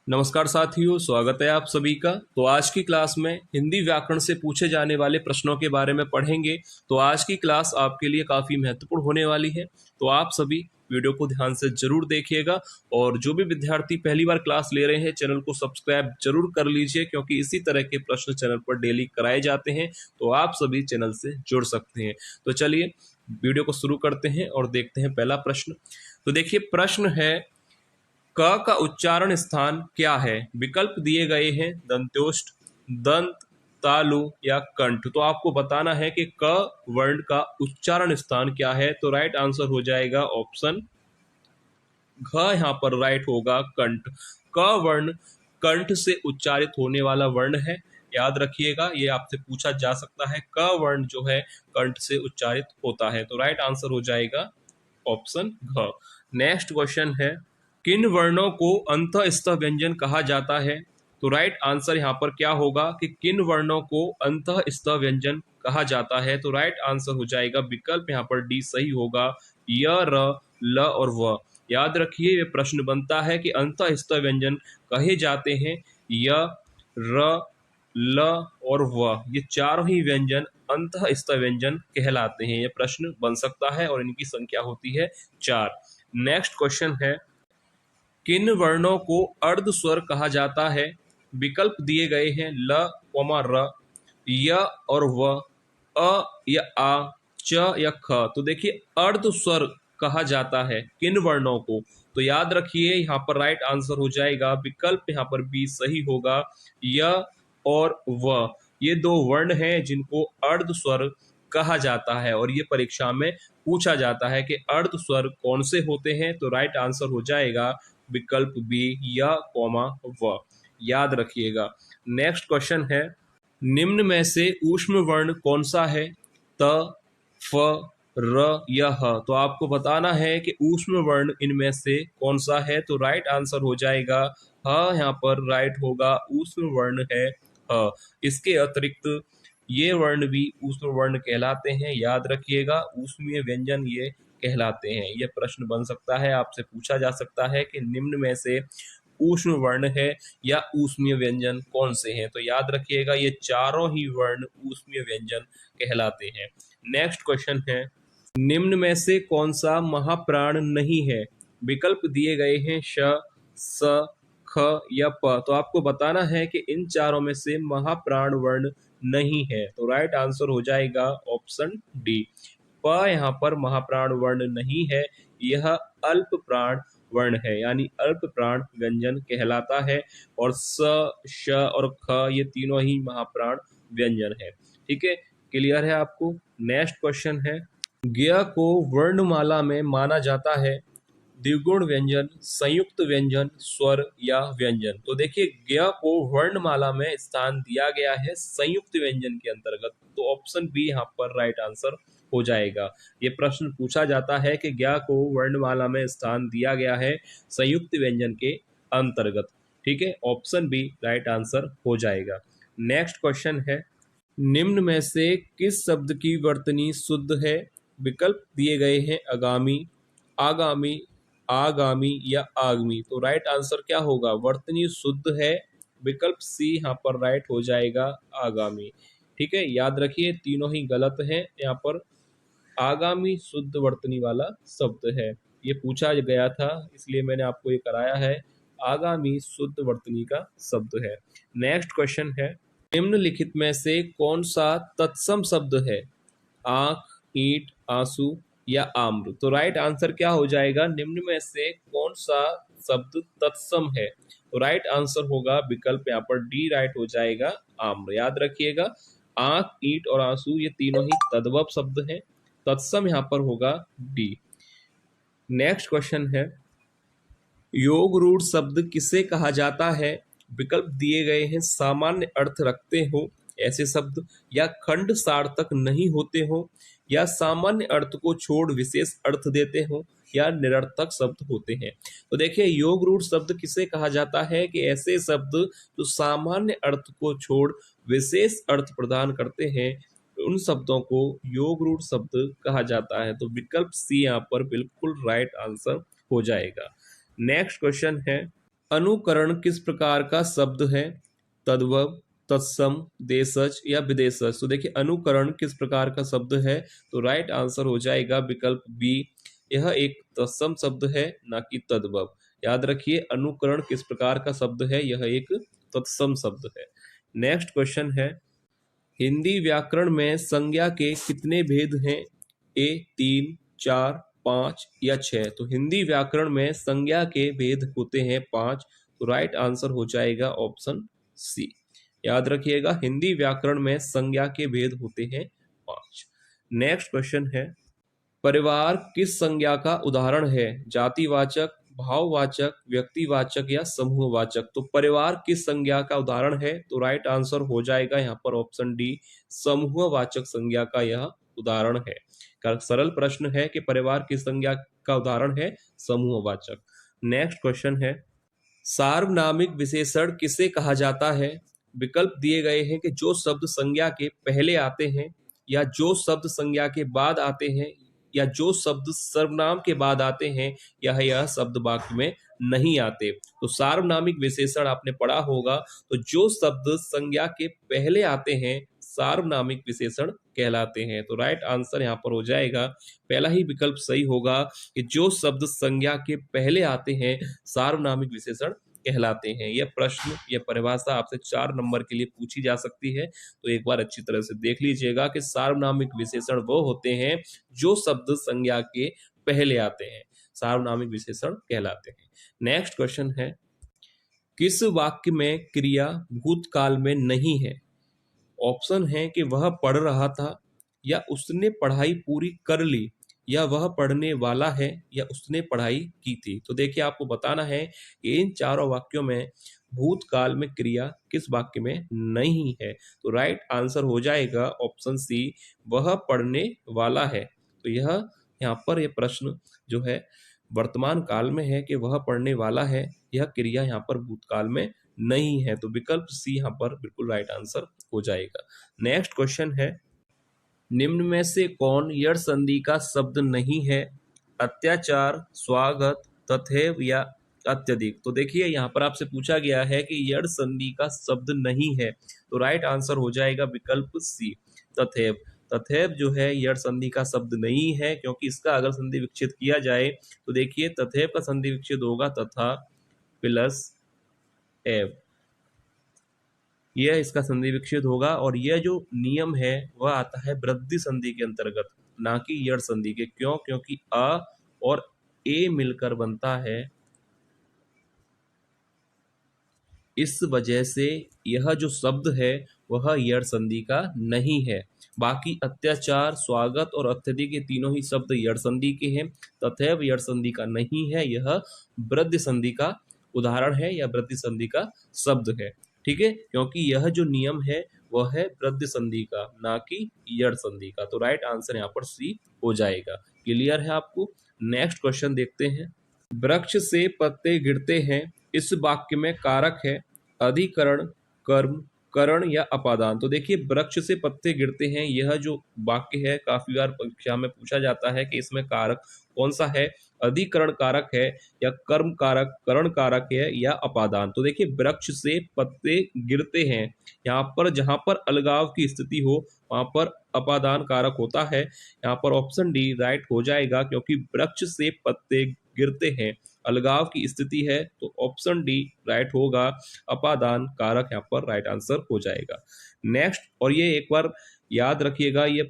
नमस्कार साथियों, स्वागत है आप सभी का। तो आज की क्लास में हिंदी व्याकरण से पूछे जाने वाले प्रश्नों के बारे में पढ़ेंगे। तो आज की क्लास आपके लिए काफ़ी महत्वपूर्ण होने वाली है, तो आप सभी वीडियो को ध्यान से जरूर देखिएगा। और जो भी विद्यार्थी पहली बार क्लास ले रहे हैं, चैनल को सब्सक्राइब जरूर कर लीजिए, क्योंकि इसी तरह के प्रश्न चैनल पर डेली कराए जाते हैं, तो आप सभी चैनल से जुड़ सकते हैं। तो चलिए वीडियो को शुरू करते हैं और देखते हैं पहला प्रश्न। तो देखिए, प्रश्न है, क का उच्चारण स्थान क्या है? विकल्प दिए गए हैं दंत्योष्ठ, दंत, तालु या कंठ। तो आपको बताना है कि क वर्ण का उच्चारण स्थान क्या है। तो राइट आंसर हो जाएगा ऑप्शन घ। यहाँ पर राइट होगा कंठ। क वर्ण कंठ से उच्चारित होने वाला वर्ण है, याद रखिएगा, ये आपसे पूछा जा सकता है। क वर्ण जो है कंठ से उच्चारित होता है, तो राइट आंसर हो जाएगा ऑप्शन घ। नेक्स्ट क्वेश्चन है, किन वर्णों को अंतःस्थ व्यंजन कहा जाता है? तो राइट आंसर यहाँ पर क्या होगा कि किन वर्णों को अंतःस्थ व्यंजन कहा जाता है। तो राइट आंसर हो जाएगा विकल्प यहाँ पर डी सही होगा, य, र, ल और व। याद रखिए, ये प्रश्न बनता है कि अंतःस्थ व्यंजन कहे जाते हैं य, र, ल और व। ये चारों ही व्यंजन अंतःस्थ व्यंजन कहलाते हैं। ये प्रश्न बन सकता है और इनकी संख्या होती है 4। नेक्स्ट क्वेश्चन है, किन वर्णों को अर्ध स्वर कहा जाता है? विकल्प दिए गए हैं ल, र, य और व, अ या आ, च या ख। तो देखिए, अर्ध स्वर कहा जाता है किन वर्णों को? तो याद रखिए, यहाँ पर राइट आंसर हो जाएगा विकल्प यहाँ पर बी सही होगा, य और व। ये दो वर्ण हैं जिनको अर्ध स्वर कहा जाता है, और ये परीक्षा में पूछा जाता है कि अर्ध स्वर कौन से होते हैं। तो राइट आंसर हो जाएगा विकल्प बी, य, व। याद रखिएगा। नेक्स्ट क्वेश्चन है, निम्न में से ऊष्म वर्ण कौन सा है? त, फ, र या ह। तो आपको बताना है कि ऊष्म वर्ण इनमें से कौन सा है। तो राइट आंसर हो जाएगा ह। यहाँ पर राइट होगा ऊष्म वर्ण है ह। इसके अतिरिक्त ये वर्ण भी ऊष्म वर्ण कहलाते हैं, याद रखिएगा, ऊष्मीय व्यंजन ये कहलाते हैं। यह प्रश्न बन सकता है, आपसे पूछा जा सकता है कि निम्न में से ऊष्म वर्ण है या ऊष्मीय व्यंजन कौन से हैं। तो याद रखिएगा, ये चारों ही वर्ण ऊष्मीय व्यंजन कहलाते हैं। नेक्स्ट क्वेश्चन है, निम्न में से कौन सा महाप्राण नहीं है? विकल्प दिए गए हैं श, स, ख या प। तो आपको बताना है कि इन चारों में से महाप्राण वर्ण नहीं है। तो राइट आंसर हो जाएगा ऑप्शन डी, प। यहाँ पर महाप्राण वर्ण नहीं है, यह अल्प प्राण वर्ण है, यानी अल्प प्राण व्यंजन कहलाता है। और स, श और ख ये तीनों ही महाप्राण व्यंजन है। ठीक है, क्लियर है आपको? नेक्स्ट क्वेश्चन है, ज्ञ को वर्णमाला में माना जाता है द्विगुण व्यंजन, संयुक्त व्यंजन, स्वर या व्यंजन। तो देखिए, ज्ञ को वर्णमाला में स्थान दिया गया है संयुक्त व्यंजन के अंतर्गत। तो ऑप्शन बी यहाँ पर राइट आंसर हो जाएगा। ये प्रश्न पूछा जाता है कि ज्ञ को वर्णमाला में स्थान दिया गया है संयुक्त व्यंजन के अंतर्गत। ठीक है, ऑप्शन बी राइट आंसर हो जाएगा। नेक्स्ट क्वेश्चन है, निम्न में से किस शब्द की वर्तनी शुद्ध है? विकल्प दिए गए हैं आगामी, आगामी, आगामी या आगमी। तो राइट आंसर क्या होगा? वर्तनी शुद्ध है, विकल्प सी यहाँ पर राइट हो जाएगा आगामी। ठीक है, याद रखिए, तीनों ही गलत हैं। यहाँ पर आगामी शुद्ध वर्तनी वाला शब्द है, ये पूछा गया था, इसलिए मैंने आपको ये कराया है। आगामी शुद्ध वर्तनी का शब्द है। नेक्स्ट क्वेश्चन है, निम्नलिखित में से कौन सा तत्सम शब्द है? आंख, ईंट, आंसू या आम्र। तो राइट आंसर क्या हो जाएगा? निम्न में से कौन सा शब्द तत्सम है? तो राइट आंसर होगा विकल्प यहाँ पर डी राइट हो जाएगा, आम्र। याद रखिएगा, आंख, ईंट और आंसू ये तीनों ही तद्भव शब्द हैं, तत्सम यहाँ पर होगा डी। नेक्स्ट क्वेश्चन है, योग रूढ़ शब्द किसे कहा जाता है? विकल्प दिए गए हैं सामान्य अर्थ रखते हो ऐसे शब्द, या खंड सार्थक नहीं होते हो, या सामान्य अर्थ को छोड़ विशेष अर्थ देते हो, या निरर्थक शब्द होते हैं। तो देखिए, योग रूढ़ शब्द किसे कहा जाता है कि ऐसे शब्द जो सामान्य अर्थ को छोड़ विशेष अर्थ प्रदान करते हैं, उन शब्दों को योग रूढ़ शब्द कहा जाता है। तो विकल्प सी यहाँ पर बिल्कुल राइट आंसर हो जाएगा। नेक्स्ट क्वेश्चन है, अनुकरण किस प्रकार का शब्द है? तद्भव, तत्सम, देशज या विदेशज। तो देखिए अनुकरण किस प्रकार का शब्द है? तो राइट आंसर हो जाएगा विकल्प बी, यह एक तत्सम शब्द है, ना कि तद्भव। याद रखिए अनुकरण किस प्रकार का शब्द है, यह एक तत्सम शब्द है। नेक्स्ट क्वेश्चन है, हिंदी व्याकरण में संज्ञा के कितने भेद हैं? ए 3, 4, 5 या 6। तो हिंदी व्याकरण में संज्ञा के भेद होते हैं 5। तो राइट आंसर हो जाएगा ऑप्शन सी। याद रखिएगा हिंदी व्याकरण में संज्ञा के भेद होते हैं 5। नेक्स्ट क्वेश्चन है, परिवार किस संज्ञा का उदाहरण है? जातिवाचक, भाववाचक, व्यक्तिवाचक या समूहवाचक। तो परिवार किस संज्ञा का उदाहरण है? तो राइट आंसर हो जाएगा यहाँ पर ऑप्शन डी, समूहवाचक संज्ञा का यह उदाहरण है। सरल प्रश्न है कि परिवार किस संज्ञा का उदाहरण है? समूहवाचक। नेक्स्ट क्वेश्चन है, सार्वनामिक विशेषण किसे कहा जाता है? विकल्प दिए गए हैं कि जो शब्द संज्ञा के पहले आते हैं, या जो शब्द संज्ञा के बाद आते हैं, या जो शब्द सर्वनाम के बाद आते हैं, या यह शब्द वाक्य में नहीं आते। तो सार्वनामिक विशेषण आपने पढ़ा होगा, तो जो शब्द संज्ञा के पहले आते हैं सार्वनामिक विशेषण कहलाते हैं। तो राइट आंसर यहाँ पर हो जाएगा पहला ही विकल्प सही होगा कि जो शब्द संज्ञा के पहले आते हैं सार्वनामिक विशेषण कहलाते हैं। यह प्रश्न, यह परिभाषा आपसे 4 नंबर के लिए पूछी जा सकती है, तो एक बार अच्छी तरह से देख लीजिएगा कि सार्वनामिक विशेषण वो होते हैं जो शब्द संज्ञा के पहले आते हैं, सार्वनामिक विशेषण कहलाते हैं। नेक्स्ट क्वेश्चन है, किस वाक्य में क्रिया भूतकाल में नहीं है? ऑप्शन है कि वह पढ़ रहा था, या उसने पढ़ाई पूरी कर ली, या वह पढ़ने वाला है, या उसने पढ़ाई की थी। तो देखिए आपको बताना है कि इन चारों वाक्यों में भूतकाल में क्रिया किस वाक्य में नहीं है। तो राइट आंसर हो जाएगा ऑप्शन सी, वह पढ़ने वाला है। तो यह यहाँ पर यह प्रश्न जो है वर्तमान काल में है कि वह पढ़ने वाला है, यह क्रिया यहाँ पर भूतकाल में नहीं है। तो विकल्प सी यहाँ पर बिल्कुल राइट आंसर हो जाएगा। नेक्स्ट क्वेश्चन है, निम्न में से कौन यड़ संधि का शब्द नहीं है? अत्याचार, स्वागत, तथैव या अत्यधिक। तो देखिए यहाँ पर आपसे पूछा गया है कि यड़ संधि का शब्द नहीं है, तो राइट आंसर हो जाएगा विकल्प सी, तथैव। तथैव जो है यड़ संधि का शब्द नहीं है, क्योंकि इसका अगर संधि विच्छेद किया जाए तो देखिए तथैव का संधि विच्छेद होगा तथा प्लस एव, यह इसका संधि विच्छेद होगा। और यह जो नियम है वह आता है वृद्धि संधि के अंतर्गत, ना कि यड़ संधि के। क्यों? क्योंकि अ और ए मिलकर बनता है, इस वजह से यह जो शब्द है वह यड़ संधि का नहीं है। बाकी अत्याचार, स्वागत और अत्यधिक ये तीनों ही शब्द यड़ संधि के हैं। तथैव यड़ संधि का नहीं है, यह वृद्धि संधि का उदाहरण है या वृद्धि संधि का शब्द है। ठीक है, क्योंकि यह जो नियम है वह है वृद्धि संधि का, ना कि यड़ संधि का। तो राइट आंसर यहाँ पर सी हो जाएगा। क्लियर है आपको? नेक्स्ट क्वेश्चन देखते हैं, वृक्ष से पत्ते गिरते हैं, इस वाक्य में कारक है अधिकरण, कर्म, करण या अपादान। तो देखिए वृक्ष से पत्ते गिरते हैं, यह जो वाक्य है काफी बार परीक्षा में पूछा जाता है कि इसमें कारक कौन सा है, अधिकरण कारक है या कर्म कारक, करण कारक है या अपादान। तो देखिए वृक्ष से पत्ते गिरते हैं, यहाँ पर जहां पर अलगाव की स्थिति हो वहां पर अपादान कारक होता है। यहाँ पर ऑप्शन डी राइट हो जाएगा, क्योंकि वृक्ष से पत्ते गिरते हैं, अलगाव की स्थिति है, तो ऑप्शन डी राइट होगा, अपादान कारक यहाँ पर राइट आंसर हो जाएगा। नेक्स्ट, और ये एक बार याद रखिएगा, ये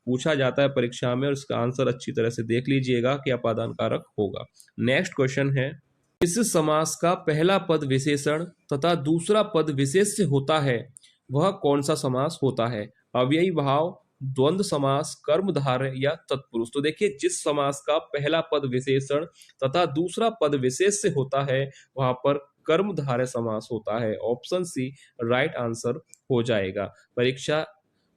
पूछा जाता है परीक्षा में और इसका आंसर अच्छी तरह से देख लीजिएगा कि अपादान कारक होगा। नेक्स्ट क्वेश्चन है, इस समास का पहला पद विशेषण तथा दूसरा पद विशेष्य होता है, वह कौन सा समास होता है? अव्ययी भाव, द्वंद्व समास, कर्मधारय या तत्पुरुष। तो देखिए जिस समास का पहला पद विशेषण तथा दूसरा पद विशेष्य होता है वहां पर कर्मधारय समास होता है। ऑप्शन सी राइट आंसर हो जाएगा। परीक्षा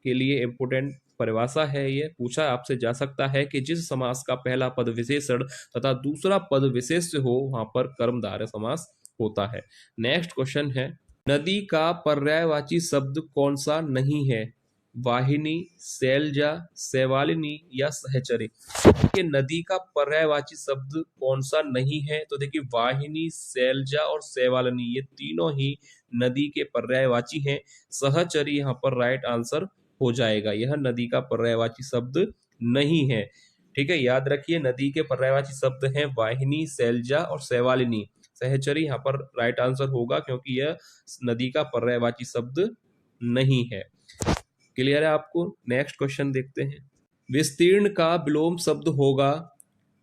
के लिए इंपोर्टेंट परिभाषा है, ये पूछा आपसे जा सकता है कि जिस समास का पहला पद विशेषण तथा दूसरा पद विशेष्य हो वहां पर कर्मधारय समास होता है। नेक्स्ट क्वेश्चन है, नदी का पर्यायवाची शब्द कौन सा नहीं है? वाहिनी, शैलजा, शैवालिनी या सहचरी। देखिए नदी का पर्यायवाची शब्द कौन सा नहीं है, तो देखिए वाहिनी, शैलजा और शैवालिनी ये तीनों ही नदी के पर्यायवाची हैं। सहचरी यहाँ पर राइट आंसर हो जाएगा, यह नदी का पर्यायवाची शब्द नहीं है। ठीक है, याद रखिए नदी के पर्यायवाची शब्द हैं वाहिनी, शैलजा और शैवालिनी। सहचरी यहाँ पर राइट आंसर होगा क्योंकि यह नदी का पर्यायवाची शब्द नहीं है। क्लियर है आपको? नेक्स्ट क्वेश्चन देखते हैं। विस्तीर्ण का विलोम शब्द होगा,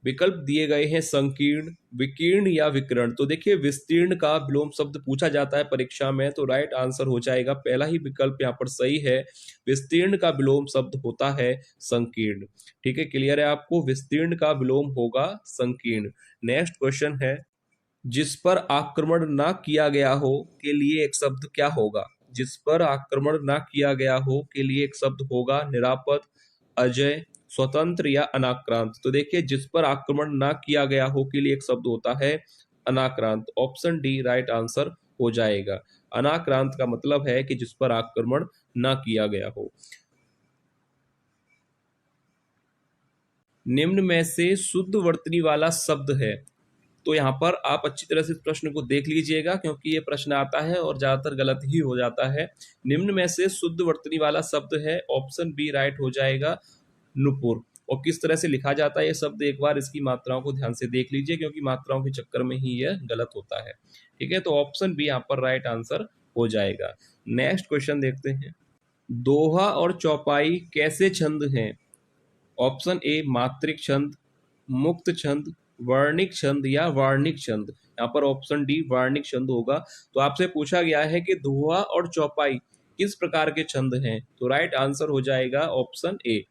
विकल्प दिए गए हैं संकीर्ण, विकीर्ण या विकर्ण। तो देखिए विस्तीर्ण का विलोम शब्द पूछा जाता है परीक्षा में, तो राइट आंसर हो जाएगा पहला ही विकल्प यहाँ पर सही है। विस्तीर्ण का विलोम शब्द होता है संकीर्ण। ठीक है, क्लियर है आपको? विस्तीर्ण का विलोम होगा संकीर्ण। नेक्स्ट क्वेश्चन है, जिस पर आक्रमण ना किया गया हो के लिए एक शब्द क्या होगा? जिस पर आक्रमण ना किया गया हो के लिए एक शब्द होगा निरापद, अजय, स्वतंत्र या अनाक्रांत। तो देखिए जिस पर आक्रमण ना किया गया हो के लिए एक शब्द होता है अनाक्रांत। ऑप्शन डी राइट आंसर हो जाएगा। अनाक्रांत का मतलब है कि जिस पर आक्रमण ना किया गया हो। निम्न में से शुद्ध वर्तनी वाला शब्द है। तो यहाँ पर आप अच्छी तरह से इस प्रश्न को देख लीजिएगा क्योंकि ये प्रश्न आता है और ज्यादातर गलत ही हो जाता है। निम्न में से शुद्ध वर्तनी वाला शब्द है, ऑप्शन बी राइट हो जाएगा, नुपुर। और किस तरह से लिखा जाता है ये शब्द, एक बार इसकी मात्राओं को ध्यान से देख लीजिए क्योंकि मात्राओं के चक्कर में ही यह गलत होता है। ठीक है, तो ऑप्शन बी यहाँ पर राइट आंसर हो जाएगा। नेक्स्ट क्वेश्चन देखते हैं। दोहा और चौपाई कैसे छंद हैं? ऑप्शन ए मात्रिक छंद, मुक्त छंद, वर्णिक छंद या वार्णिक छंद। यहाँ पर ऑप्शन डी वार्णिक छंद होगा। तो आपसे पूछा गया है कि दोहा और चौपाई किस प्रकार के छंद हैं, तो राइट आंसर हो जाएगा ऑप्शन ए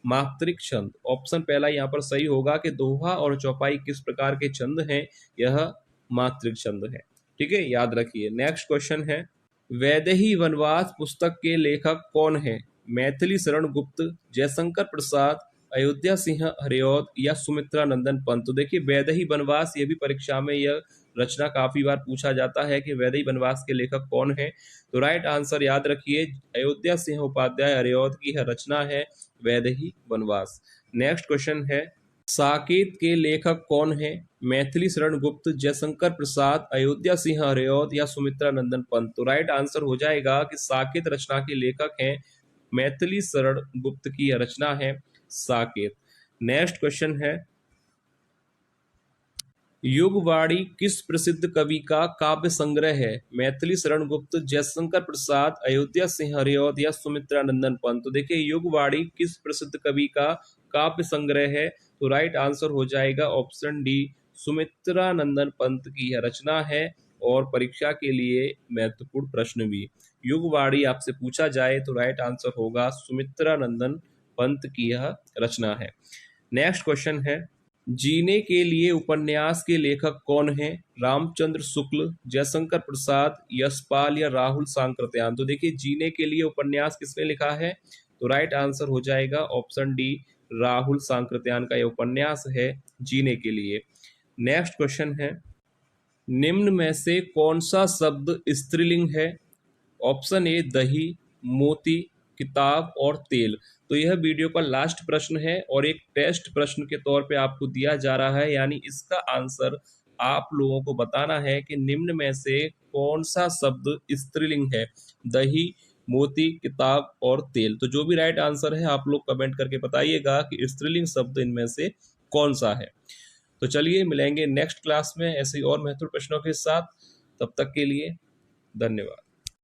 मात्रिक छंद। ऑप्शन पहला यहाँ पर सही होगा कि दोहा और चौपाई किस प्रकार के छंद हैं, यह मात्रिक छंद है। ठीक है, याद रखिए। नेक्स्ट क्वेश्चन है, वैदेही वनवास पुस्तक के लेखक कौन है? मैथिली शरण गुप्त, जयशंकर प्रसाद, अयोध्या सिंह हरिऔध या सुमित्रा नंदन पंत। तो देखिए वैदेही वनवास, ये भी परीक्षा में यह रचना काफी बार पूछा जाता है कि वैदेही वनवास के लेखक कौन है। तो राइट आंसर याद रखिए अयोध्या सिंह उपाध्याय हरिऔध की यह रचना है वैदेही वनवास। नेक्स्ट क्वेश्चन है, साकेत के लेखक कौन है? मैथिली शरण गुप्त, जयशंकर प्रसाद, अयोध्या सिंह हरिऔध या सुमित्रा नंदन पंत। तो राइट आंसर हो जाएगा कि साकेत रचना के लेखक हैं मैथिली शरण गुप्त की यह रचना है साकेत। नेक्स्ट क्वेश्चन है, युगवाणी किस प्रसिद्ध कवि का काव्य संग्रह है? मैथिली शरण गुप्त, जयशंकर प्रसाद, अयोध्या सिंह हरिऔध या सुमित्रा नंदन पंत। तो देखिए युगवाणी किस प्रसिद्ध कवि का काव्य संग्रह है, तो राइट आंसर हो जाएगा ऑप्शन डी सुमित्रा नंदन पंत की यह रचना है। और परीक्षा के लिए महत्वपूर्ण प्रश्न भी, युगवाणी आपसे पूछा जाए तो राइट आंसर होगा सुमित्रा नंदन पंत की यह रचना है। नेक्स्ट क्वेश्चन है, जीने के लिए उपन्यास के लेखक कौन है? रामचंद्र शुक्ल, जयशंकर प्रसाद, यशपाल या राहुल सांकृत्यायन। तो देखिए जीने के लिए उपन्यास किसने लिखा है, तो राइट आंसर हो जाएगा ऑप्शन डी राहुल सांकृत्यायन का यह उपन्यास है जीने के लिए। नेक्स्ट क्वेश्चन है, निम्न में से कौन सा शब्द स्त्रीलिंग है? ऑप्शन ए दही, मोती, किताब और तेल। तो यह वीडियो का लास्ट प्रश्न है और एक टेस्ट प्रश्न के तौर पे आपको दिया जा रहा है, यानी इसका आंसर आप लोगों को बताना है कि निम्न में से कौन सा शब्द स्त्रीलिंग है, दही, मोती, किताब और तेल। तो जो भी राइट आंसर है आप लोग कमेंट करके बताइएगा कि स्त्रीलिंग शब्द इनमें से कौन सा है। तो चलिए मिलेंगे नेक्स्ट क्लास में ऐसे और महत्वपूर्ण प्रश्नों के साथ। तब तक के लिए धन्यवाद।